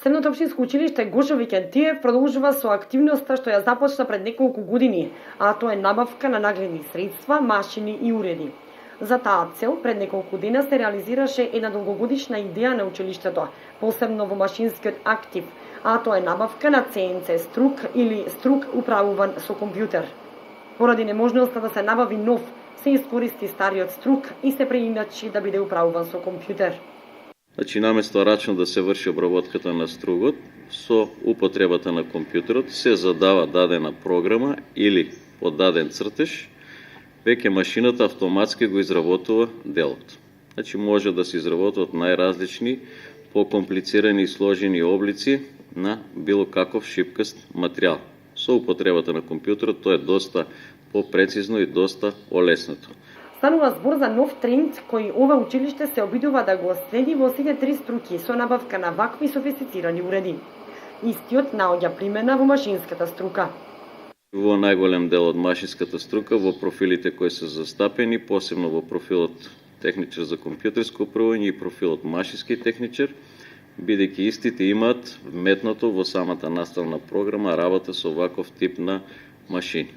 Средното општинско училиште Гошо Викентиев продолжува со активноста што ја започна пред неколку години, а тоа е набавка на нагледни средства, машини и уреди. За таа цел, пред неколку дена се реализираше една долгогодишна идеја на училиштето, посебно во машинскиот актив, а тоа е набавка на CNC струк или струк управуван со компјутер. Поради неможноста да се набави нов, се искористи стариот струк и се преиначи да биде управуван со компјутер. Значи, наместо рачно да се врши обработката на стругот, со употребата на компјутерот се задава дадена програма или по даден цртеж, веќе машината автоматски го изработува делот. Значи, може да се изработуват најразлични, покомплицирани и сложени облици на било каков шипкаст материјал. Со употребата на компјутерот тоа е доста попрецизно и доста олеснато. Станува збор за нов тренд кој ова училиште се обидува да го следи во сите три струки со набавка на вакви софистицирани уреди. Истиот наоѓа примена во машинската струка. Во најголем дел од машинската струка, во профилите кои се застапени, посебно во профилот техничар за компјутерско управување и профилот машински техничар, бидејќи истите имаат вметнато во самата наставна програма работа со ваков тип на машини.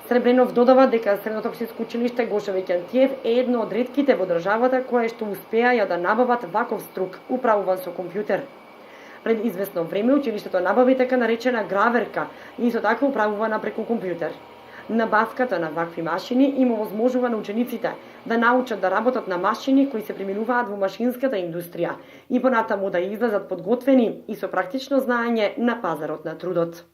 Сребренов додава дека Средното општинско училиште Гошо Викентиев е едно од ретките во државата кое што успеаја да набават ваков струк управуван со компјутер. Пред известно време училиштето набави така наречена граверка, исто така управувана преку компјутер. Набавката на вакви машини им овозможува на учениците да научат да работат на машини кои се примилуваат во машинската индустрија и понатаму да излезат подготвени и со практично знаење на пазарот на трудот.